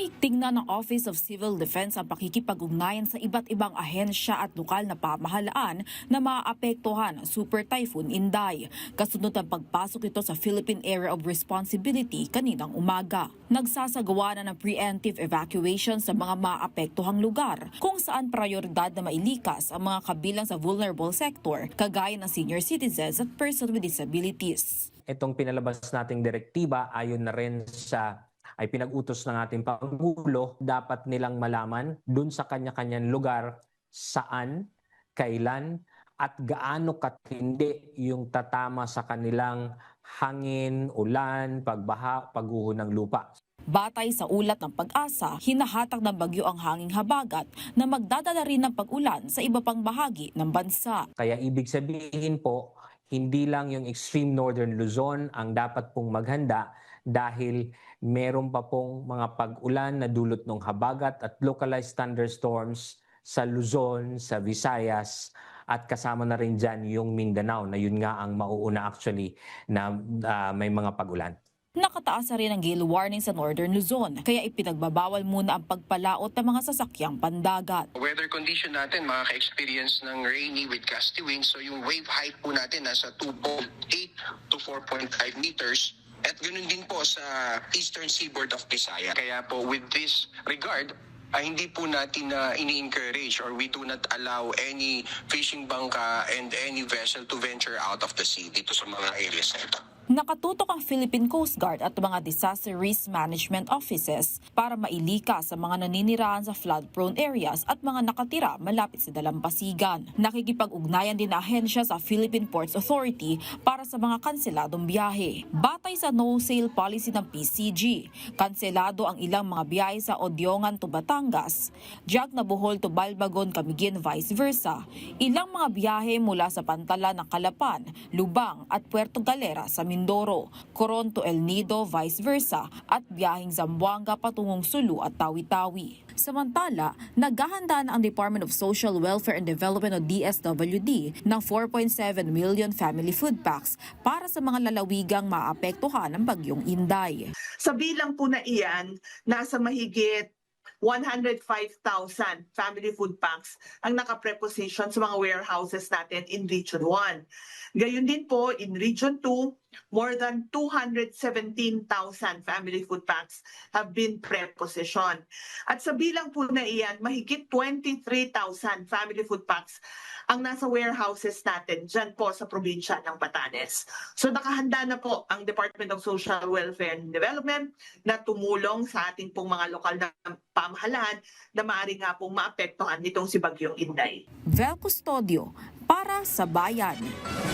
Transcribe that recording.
Tinitingnan ng Office of Civil Defense ang pakikipag-ugnayan sa iba't ibang ahensya at lokal na pamahalaan na maapektuhan ng Super Typhoon Inday. Kasunod ang pagpasok ito sa Philippine Area of Responsibility kaninang umaga. Nagsasagawa na ng preemptive evacuation sa mga maapektuhang lugar kung saan prioridad na mailikas ang mga kabilang sa vulnerable sector kagaya ng senior citizens at person with disabilities. Itong pinalabas nating direktiba ayon na rin sa ay pinag-utos ng ating Pangulo, dapat nilang malaman dun sa kanya-kanyang lugar saan, kailan, at gaano katindi yung tatama sa kanilang hangin, ulan, pagbaha, pagguho ng lupa. Batay sa ulat ng Pag-asa, hinahatak ng bagyo ang hanging habagat na magdadala rin ng pag-ulan sa iba pang bahagi ng bansa. Kaya ibig sabihin po, hindi lang yung extreme northern Luzon ang dapat pong maghanda dahil meron pa pong mga pag-ulan na dulot ng habagat at localized thunderstorms sa Luzon, sa Visayas, at kasama na rin dyan yung Mindanao na yun nga ang mauuna actually na may mga pag-ulan. Nakataas na rin ang gale warning sa Northern Luzon, kaya ipinagbabawal muna ang pagpalaot ng mga sasakyang pandagat. Weather condition natin, makaka-experience ng rainy with gusty winds. So yung wave height po natin nasa 2.8 to 4.5 meters. At ganoon din po sa eastern seaboard of Visayas. Kaya po with this regard, hindi po natin ini-encourage or we do not allow any fishing bangka and any vessel to venture out of the sea dito sa mga areas na ito. Nakatutok ang Philippine Coast Guard at mga disaster risk management offices para mailikas sa mga naninirahan sa flood-prone areas at mga nakatira malapit sa dalampasigan. Nakikipag-ugnayan din na ahensya sa Philippine Ports Authority para sa mga kanseladong biyahe. Batay sa no-sail policy ng PCG, kanselado ang ilang mga biyahe sa Odiongan to Batangas, Jag na Bohol to Balbagon, Camiguin, vice versa. Ilang mga biyahe mula sa Pantala ng Calapan, Lubang at Puerto Galera sa Mindoro, Coron to El Nido, vice versa, at biyaheng Zamboanga patungong Sulu at Tawi-Tawi. Samantala, naghahanda na ang Department of Social Welfare and Development o DSWD ng 4.7 million family food packs para sa mga lalawigang maapektuhan ng bagyong Inday. Sa bilang po na iyan, nasa mahigit 105,000 family food packs ang nakapreposition sa mga warehouses natin in Region 1. Gayun din po, in Region 2, more than 217,000 family food packs have been prepositioned. At sa bilang po na iyan, mahigit 23,000 family food packs ang nasa warehouses natin dyan po sa probinsya ng Batanes. So nakahanda na po ang Department of Social Welfare and Development na tumulong sa ating pong mga lokal na pamahalaan na maaari nga pong maapektuhan nitong si Bagyong Inday. Vel Custodio para sa Bayan.